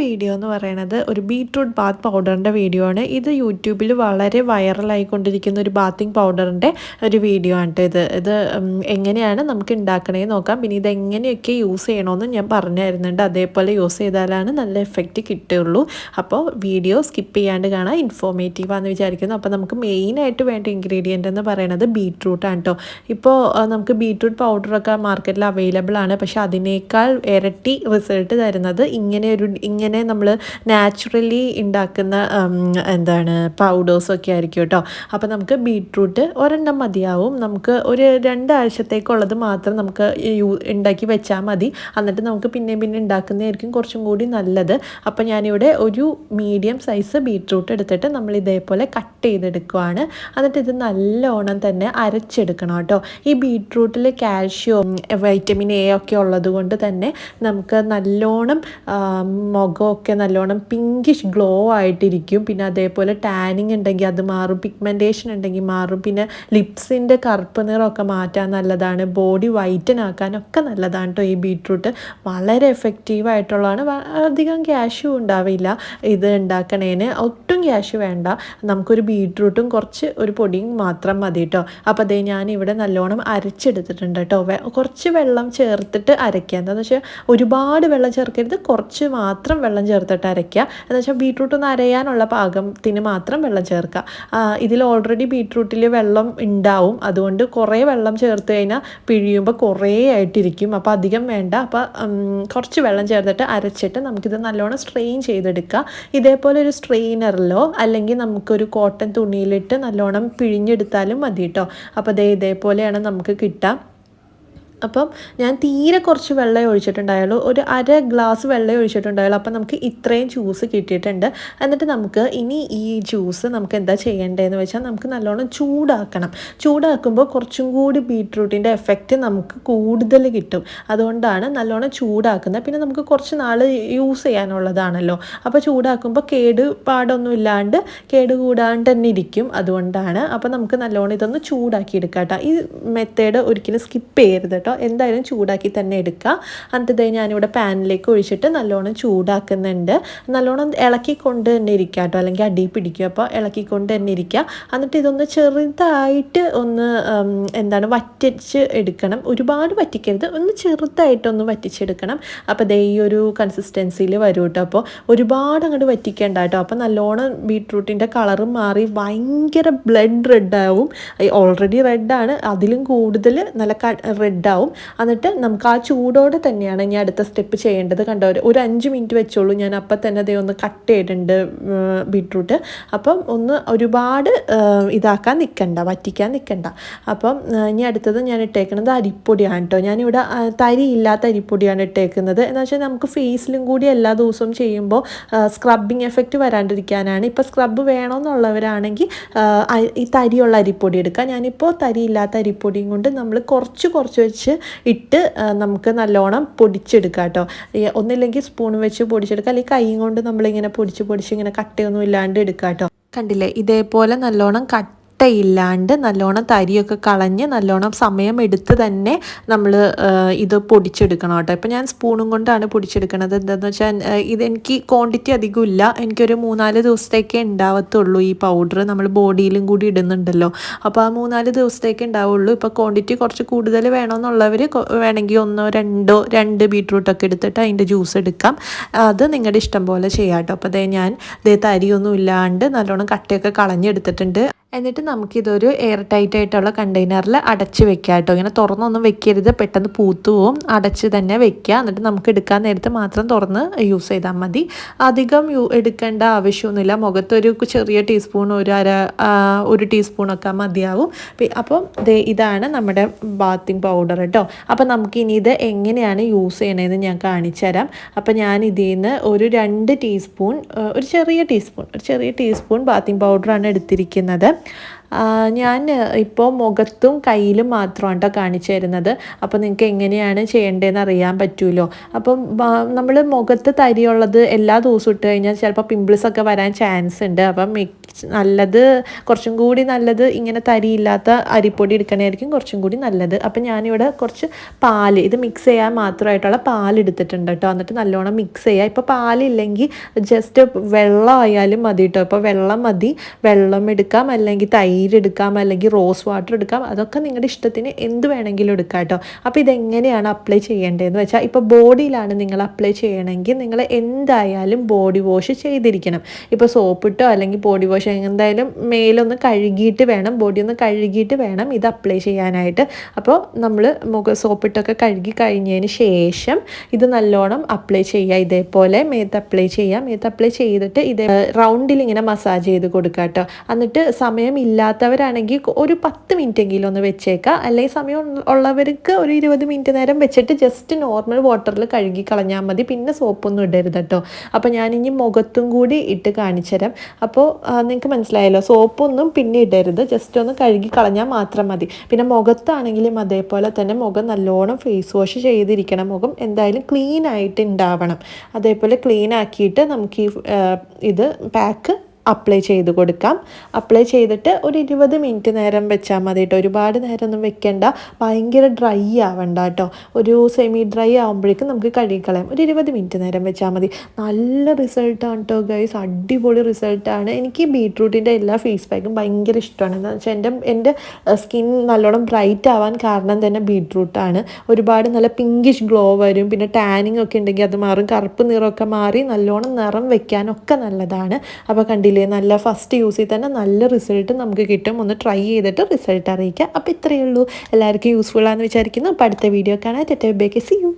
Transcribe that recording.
Video എന്ന് പറയുന്നത് ഒരു ബീട്രൂട്ട് ബാത്ത് പൗഡറിൻ്റെ വീഡിയോ ആണ്. ഇത് യൂട്യൂബിൽ വളരെ വൈറലായിക്കൊണ്ടിരിക്കുന്ന ഒരു ബാത്തിങ് പൗഡറിൻ്റെ ഒരു വീഡിയോ ആണ് ഇത് ഇത് എങ്ങനെയാണ് നമുക്ക് ഉണ്ടാക്കണേന്ന് നോക്കാം. പിന്നെ ഇതെങ്ങനെയൊക്കെ യൂസ് ചെയ്യണമെന്ന് ഞാൻ പറഞ്ഞു തരുന്നുണ്ട്. അതേപോലെ യൂസ് ചെയ്താലാണ് നല്ല എഫക്റ്റ് കിട്ടുകയുള്ളൂ. അപ്പോൾ വീഡിയോ സ്കിപ്പ് ചെയ്യാണ്ട് കാണാൻ ഇൻഫോർമേറ്റീവാണെന്ന് വിചാരിക്കുന്നു. അപ്പോൾ നമുക്ക് മെയിനായിട്ട് വേണ്ട ഇൻഗ്രീഡിയൻ്റ് എന്ന് പറയുന്നത് ബീട്രൂട്ടാണ് കേട്ടോ. ഇപ്പോൾ നമുക്ക് ബീട്രൂട്ട് പൗഡറൊക്കെ മാർക്കറ്റിൽ അവൈലബിൾ ആണ്. പക്ഷേ അതിനേക്കാൾ ഇരട്ടി റിസൾട്ട് തരുന്നത് ഇങ്ങനെ നമ്മൾ നാച്ചുറലി ഉണ്ടാക്കുന്ന പൗഡേഴ്സൊക്കെ ആയിരിക്കും കേട്ടോ. അപ്പോൾ നമുക്ക് ബീട്രൂട്ട് ഒരെണ്ണം മതിയാവും. നമുക്ക് ഒരു 2 ആഴ്ചത്തേക്കുള്ളത് മാത്രം നമുക്ക് ഉണ്ടാക്കി വെച്ചാൽ മതി. എന്നിട്ട് നമുക്ക് പിന്നെ ഉണ്ടാക്കുന്നതായിരിക്കും കുറച്ചും കൂടി നല്ലത്. അപ്പോൾ ഞാനിവിടെ ഒരു മീഡിയം സൈസ് ബീട്രൂട്ട് എടുത്തിട്ട് നമ്മൾ ഇതേപോലെ കട്ട് ചെയ്തെടുക്കുകയാണ്. എന്നിട്ട് ഇത് നല്ലോണം തന്നെ അരച്ചെടുക്കണം കേട്ടോ. ഈ ബീട്രൂട്ടിൽ കാൽഷ്യം വൈറ്റമിൻ എ ഒക്കെ ഉള്ളത് കൊണ്ട് തന്നെ നമുക്ക് നല്ലോണം മുഖമൊക്കെ നല്ലോണം പിങ്കിഷ് ഗ്ലോ ആയിട്ടിരിക്കും. പിന്നെ അതേപോലെ ടാനിങ് ഉണ്ടെങ്കിൽ അത് മാറും, പിഗ്മെൻറ്റേഷൻ ഉണ്ടെങ്കിൽ മാറും. പിന്നെ ലിപ്സിൻ്റെ കറുപ്പ് നിറമൊക്കെ മാറ്റാൻ നല്ലതാണ്, ബോഡി വൈറ്റൻ ആക്കാനൊക്കെ നല്ലതാണ് കേട്ടോ. ഈ ബീട്രൂട്ട് വളരെ എഫക്റ്റീവായിട്ടുള്ളതാണ്. അധികം ക്യാഷും ഉണ്ടാവില്ല ഇത് ഉണ്ടാക്കണേന്, ഒട്ടും ക്യാഷ് വേണ്ട. നമുക്കൊരു ബീട്രൂട്ടും ഒരു പൊടിയും മാത്രം മതി കേട്ടോ. അപ്പോൾ അതേ ഞാനിവിടെ നല്ലോണം അരച്ചെടുത്തിട്ടുണ്ട് കേട്ടോ. കുറച്ച് വെള്ളം ചേർത്തിട്ട് അരയ്ക്കുക. എന്താണെന്ന് വെച്ചാൽ ഒരുപാട് വെള്ളം ചേർക്കരുത്, കുറച്ച് മാത്രം വെള്ളം ചേർത്തിട്ട് അരയ്ക്കുക. എന്ന് വെച്ചാൽ ബീട്രൂട്ട് ഒന്ന് അരയാനുള്ള പാകത്തിന് മാത്രം വെള്ളം ചേർക്കുക. ഇതിൽ ഓൾറെഡി ബീട്രൂട്ടിൽ വെള്ളം ഉണ്ടാവും, അതുകൊണ്ട് കുറേ വെള്ളം ചേർത്ത് കഴിഞ്ഞാൽ പിഴിയുമ്പോൾ കുറേ ആയിട്ടിരിക്കും. അപ്പോൾ അധികം വേണ്ട. അപ്പോൾ കുറച്ച് വെള്ളം ചേർത്തിട്ട് അരച്ചിട്ട് നമുക്കിത് നല്ലോണം സ്ട്രെയിൻ ചെയ്തെടുക്കുക. ഇതേപോലെ ഒരു സ്ട്രെയിനറിലോ അല്ലെങ്കിൽ നമുക്കൊരു കോട്ടൺ തുണിയിലിട്ട് നല്ലോണം പിഴിഞ്ഞെടുത്താലും മതി കേട്ടോ. അപ്പോൾ ഇതേപോലെയാണ് നമുക്ക് കിട്ടുക. അപ്പം ഞാൻ തീരെ കുറച്ച് വെള്ളം ഒഴിച്ചിട്ടുണ്ടായുള്ളൂ, ഒരു 1/2 ഗ്ലാസ് വെള്ളം ഒഴിച്ചിട്ടുണ്ടായുള്ളൂ. അപ്പം നമുക്ക് ഇത്രയും ജ്യൂസ് കിട്ടിയിട്ടുണ്ട്. എന്നിട്ട് നമുക്ക് ഇനി ഈ ജ്യൂസ് നമുക്ക് എന്താ ചെയ്യേണ്ടതെന്ന് വെച്ചാൽ നമുക്ക് നല്ലോണം ചൂടാക്കണം. ചൂടാക്കുമ്പോൾ കുറച്ചും കൂടി ബീട്രൂട്ടിൻ്റെ എഫക്റ്റ് നമുക്ക് കൂടുതൽ കിട്ടും. അതുകൊണ്ടാണ് നല്ലോണം ചൂടാക്കുന്നത്. പിന്നെ നമുക്ക് കുറച്ച് നാൾ യൂസ് ചെയ്യാനുള്ളതാണല്ലോ. അപ്പോൾ ചൂടാക്കുമ്പോൾ കേടുപാടൊന്നും ഇല്ലാണ്ട് കേടുകൂടാണ്ട് തന്നെ ഇരിക്കും. അതുകൊണ്ടാണ്. അപ്പോൾ നമുക്ക് നല്ലോണം ഇതൊന്ന് ചൂടാക്കി എടുക്കാം കേട്ടോ. ഈ മെത്തേഡ് ഒരിക്കലും സ്കിപ്പ് ചെയ്യരുത് കേട്ടോ. എന്തായാലും ചൂടാക്കി തന്നെ എടുക്കുക. എന്നിട്ട് ഞാനിവിടെ പാനിലേക്ക് ഒഴിച്ചിട്ട് നല്ലോണം ചൂടാക്കുന്നുണ്ട്. നല്ലോണം ഇളക്കിക്കൊണ്ട് തന്നെ ഇരിക്കുക കേട്ടോ, അല്ലെങ്കിൽ അടി പിടിക്കുക. അപ്പോൾ ഇളക്കിക്കൊണ്ട് തന്നെ ഇരിക്കുക. എന്നിട്ട് ഇതൊന്ന് ചെറുതായിട്ട് ഒന്ന് വറ്റിച്ച് എടുക്കണം. ഒരുപാട് വറ്റിക്കരുത്, ഒന്ന് ചെറുതായിട്ടൊന്ന് വറ്റിച്ചെടുക്കണം. അപ്പോൾ ഈ ഒരു കൺസിസ്റ്റൻസിയിൽ വരും കേട്ടോ. അപ്പോൾ ഒരുപാട് അങ്ങോട്ട് വറ്റിക്കേണ്ട കേട്ടോ. അപ്പോൾ നല്ലോണം ബീട്രൂട്ടിൻ്റെ കളറ് മാറി ഭയങ്കര ബ്ലഡ് റെഡാവും. ഓൾറെഡി റെഡാണ്, അതിലും കൂടുതൽ നല്ല റെഡാവും. എന്നിട്ട് നമുക്ക് ആ ചൂടോടെ തന്നെയാണ് ഇനി അടുത്ത സ്റ്റെപ്പ് ചെയ്യേണ്ടത്. കണ്ടോ, ഒരു 5 മിനിറ്റ് വെച്ചോളൂ. ഞാൻ അപ്പം തന്നെ അതേ ഒന്ന് കട്ട് ചെയ്തിട്ടുണ്ട് ബീട്രൂട്ട്. അപ്പം ഒന്ന് ഒരുപാട് ഇതാക്കാൻ നിൽക്കണ്ട, വറ്റിക്കാൻ നിൽക്കണ്ട. അപ്പം ഇനി അടുത്തത് ഞാൻ ഇട്ടേക്കുന്നത് അരിപ്പൊടിയാണ് കേട്ടോ. ഞാനിവിടെ തരിയില്ലാത്ത അരിപ്പൊടിയാണ് ഇട്ടേക്കുന്നത്. എന്ന് വെച്ചാൽ നമുക്ക് ഫേസിലും കൂടി എല്ലാ ദിവസവും ചെയ്യുമ്പോൾ സ്ക്രബിങ് എഫക്റ്റ് വരാണ്ടിരിക്കാനാണ്. ഇപ്പോൾ സ്ക്രബ് വേണമെന്നുള്ളവരാണെങ്കിൽ ഈ തരിയുള്ള അരിപ്പൊടി എടുക്കുക. ഞാനിപ്പോൾ തരിയില്ലാത്ത അരിപ്പൊടിയും കൊണ്ട് നമ്മൾ കുറച്ച് വെച്ച് ഇട്ട് നമുക്ക് നല്ലോണം പൊടിച്ചെടുക്കാം കേട്ടോ. ഒന്നില്ലെങ്കിൽ സ്പൂൺ വെച്ച് പൊടിച്ചെടുക്കുക, അല്ലെങ്കിൽ കൈ കൊണ്ട് നമ്മളിങ്ങനെ പൊടിച്ച് ഇങ്ങനെ കട്ടയൊന്നും ഇല്ലാണ്ട് എടുക്കാം കേട്ടോ. കണ്ടില്ലേ, ഇതേപോലെ നല്ലോണം കട്ടയില്ലാണ്ട് നല്ലോണം തരിയൊക്കെ കളഞ്ഞ് നല്ലോണം സമയമെടുത്ത് തന്നെ നമ്മൾ ഇത് പൊടിച്ചെടുക്കണം കേട്ടോ. ഇപ്പോൾ ഞാൻ സ്പൂണും കൊണ്ടാണ് പൊടിച്ചെടുക്കുന്നത്. എന്താണെന്ന് വെച്ചാൽ ഇതെനിക്ക് ക്വാണ്ടിറ്റി അധികം ഇല്ല, എനിക്കൊരു 3-4 ദിവസത്തേക്കേ ഉണ്ടാവത്തുള്ളൂ. ഈ പൗഡർ നമ്മൾ ബോഡിയിലും കൂടി ഇടുന്നുണ്ടല്ലോ, അപ്പോൾ ആ 3-4 ദിവസത്തേക്ക് ഉണ്ടാവുള്ളൂ. ഇപ്പോൾ ക്വാണ്ടിറ്റി കുറച്ച് കൂടുതൽ വേണമെന്നുള്ളവർ വേണമെങ്കിൽ 1-2 ബീട്രൂട്ടൊക്കെ എടുത്തിട്ട് അതിൻ്റെ ജ്യൂസ് എടുക്കാം. അത് നിങ്ങളുടെ ഇഷ്ടം പോലെ ചെയ്യാം കേട്ടോ. അപ്പോൾ ഞാൻ തരിയൊന്നും ഇല്ലാണ്ട് നല്ലോണം കട്ടയൊക്കെ കളഞ്ഞെടുത്തിട്ടുണ്ട്. എന്നിട്ട് നമുക്കിതൊരു എയർ ടൈറ്റ് ആയിട്ടുള്ള കണ്ടെയ്നറിൽ അടച്ച് വെക്കുക കേട്ടോ. ഇങ്ങനെ തുറന്നൊന്നും വെക്കരുത്, പെട്ടെന്ന് പൂത്തു പോവും. അടച്ച് തന്നെ വെക്കുക. എന്നിട്ട് നമുക്ക് എടുക്കാൻ നേരത്ത് മാത്രം തുറന്ന് യൂസ് ചെയ്താൽ മതി. അധികം എടുക്കേണ്ട ആവശ്യമൊന്നുമില്ല. മുഖത്തൊരു ചെറിയ ടീസ്പൂൺ, ഒരു ടീസ്പൂണൊക്കെ മതിയാവും. അപ്പം ഇതാണ് നമ്മുടെ ബാത്തിങ് പൗഡർ കേട്ടോ. അപ്പം നമുക്കിനി ഇത് എങ്ങനെയാണ് യൂസ് ചെയ്യണതെന്ന് ഞാൻ കാണിച്ചു തരാം. അപ്പം ഞാൻ ഇതിൽ നിന്ന് ഒരു 2 ടീസ്പൂൺ, ഒരു ചെറിയ ടീസ്പൂൺ ബാത്തിങ് പൗഡറാണ് എടുത്തിരിക്കുന്നത്. ഞാൻ ഇപ്പോൾ മുഖത്തും കയ്യിലും മാത്രമാണ് കേട്ടോ കാണിച്ചു തരുന്നത്. അപ്പോൾ നിങ്ങൾക്ക് എങ്ങനെയാണ് ചെയ്യേണ്ടതെന്ന് അറിയാൻ പറ്റുമല്ലോ. അപ്പം നമ്മൾ മുഖത്ത് തരിയുള്ളത് എല്ലാ ദിവസവും ഇട്ട് കഴിഞ്ഞാൽ ചിലപ്പോൾ പിമ്പിൾസൊക്കെ വരാൻ ചാൻസ് ഉണ്ട്. അപ്പം നല്ലത്, കുറച്ചും കൂടി നല്ലത് ഇങ്ങനെ തരിയില്ലാത്ത അരിപ്പൊടി എടുക്കണമായിരിക്കും കുറച്ചും കൂടി നല്ലത്. അപ്പം ഞാനിവിടെ കുറച്ച് പാല്, ഇത് മിക്സ് ചെയ്യാൻ മാത്രമായിട്ടുള്ള പാലെടുത്തിട്ടുണ്ട് കേട്ടോ. എന്നിട്ട് നല്ലോണം മിക്സ് ചെയ്യുക. ഇപ്പോൾ പാലില്ലെങ്കിൽ ജസ്റ്റ് വെള്ളമായാലും മതി കേട്ടോ. ഇപ്പോൾ വെള്ളം മതി, വെള്ളം എടുക്കാം, അല്ലെങ്കിൽ തൈര് എടുക്കാം, അല്ലെങ്കിൽ റോസ് വാട്ടർ എടുക്കാം, അതൊക്കെ നിങ്ങളുടെ ഇഷ്ടത്തിന് എന്ത് വേണമെങ്കിലും എടുക്കാം കേട്ടോ. അപ്പോൾ ഇതെങ്ങനെയാണ് അപ്ലൈ ചെയ്യേണ്ടതെന്ന് വെച്ചാൽ, ഇപ്പോൾ ബോഡിയിലാണ് നിങ്ങൾ അപ്ലൈ ചെയ്യണമെങ്കിൽ നിങ്ങൾ എന്തായാലും ബോഡി വാഷ് ചെയ്തിരിക്കണം. ഇപ്പോൾ സോപ്പിട്ടോ അല്ലെങ്കിൽ ബോഡി വാഷ് എന്തായാലും മേലൊന്ന് കഴുകിയിട്ട് വേണം, ബോഡി ഒന്ന് കഴുകിയിട്ട് വേണം ഇത് അപ്ലൈ ചെയ്യാനായിട്ട്. അപ്പോൾ നമ്മൾ സോപ്പിട്ടൊക്കെ കഴുകി കഴിഞ്ഞതിന് ശേഷം ഇത് നല്ലോണം അപ്ലൈ ചെയ്യുക. ഇതേപോലെ മേത്ത് അപ്ലൈ ചെയ്യുക. മേത്ത് അപ്ലൈ ചെയ്തിട്ട് ഇതേ റൗണ്ടിൽ ഇങ്ങനെ മസാജ് ചെയ്ത് കൊടുക്കുക കേട്ടോ. എന്നിട്ട് സമയമില്ലാത്തവരാണെങ്കിൽ ഒരു 10 മിനിറ്റെങ്കിലും ഒന്ന് വെച്ചേക്കുക. അല്ലെങ്കിൽ സമയം ഉള്ളവർക്ക് ഒരു 20 മിനിറ്റ് നേരം വെച്ചിട്ട് ജസ്റ്റ് നോർമൽ വാട്ടറിൽ കഴുകി കളഞ്ഞാൽ മതി. പിന്നെ സോപ്പൊന്നും ഇടരുത് കേട്ടോ. അപ്പോൾ ഞാനിനി മുഖത്തും കൂടി ഇട്ട് കാണിച്ചു തരാം. അപ്പോൾ നിങ്ങൾക്ക് മനസ്സിലായല്ലോ, സോപ്പൊന്നും പിന്നെ ഇടരുത്, ജസ്റ്റ് ഒന്ന് കഴുകി കളഞ്ഞാൽ മാത്രം മതി. പിന്നെ മുഖത്താണെങ്കിലും അതേപോലെ തന്നെ മുഖം നല്ലോണം ഫേസ് വാഷ് ചെയ്തിരിക്കണം. മുഖം എന്തായാലും ക്ലീൻ ആയിട്ട് ഉണ്ടാവണം. അതേപോലെ ക്ലീൻ ആക്കിയിട്ട് നമുക്ക് ഇത് പാക്ക് അപ്ലൈ ചെയ്ത് കൊടുക്കാം. അപ്ലൈ ചെയ്തിട്ട് ഒരു 20 മിനിറ്റ് നേരം വെച്ചാൽ മതി കേട്ടോ. ഒരുപാട് നേരമൊന്നും വെക്കേണ്ട, ഭയങ്കര ഡ്രൈ ആവണ്ട കേട്ടോ. ഒരു സെമി ഡ്രൈ ആകുമ്പോഴേക്കും നമുക്ക് കഴുകിക്കളയാം. ഒരു 20 മിനിറ്റ് നേരം വെച്ചാൽ മതി. നല്ല റിസൾട്ടാണ് കേട്ടോ ഗൈസ്, അടിപൊളി റിസൾട്ടാണ്. എനിക്ക് ബീട്രൂട്ടിൻ്റെ എല്ലാ ഫേസ് പാക്കും ഭയങ്കര ഇഷ്ടമാണ്. എന്താണെന്ന് വെച്ചാൽ എൻ്റെ സ്കിൻ നല്ലോണം ബ്രൈറ്റ് ആവാൻ കാരണം തന്നെ ബീട്രൂട്ടാണ്. ഒരുപാട് നല്ല പിങ്കിഷ് ഗ്ലോ വരും. പിന്നെ ടാനിങ് ഒക്കെ ഉണ്ടെങ്കിൽ അത് മാറും, കറുപ്പ് നിറമൊക്കെ മാറി നല്ലോണം നിറം വെക്കാനൊക്കെ നല്ലതാണ്. അപ്പോൾ കണ്ടില്ലേ, നല്ല ഫസ്റ്റ് യൂസിൽ തന്നെ നല്ല റിസൾട്ട് നമുക്ക് കിട്ടും. ഒന്ന് ട്രൈ ചെയ്തിട്ട് റിസൾട്ട് അറിയിക്കുക. അപ്പോൾ ഇത്രയേ ഉള്ളൂ. എല്ലാവർക്കും യൂസ്ഫുൾ ആണെന്ന് വിചാരിക്കുന്നു. അപ്പോൾ അടുത്ത വീഡിയോ കാണാം. Tata bye bye, see U.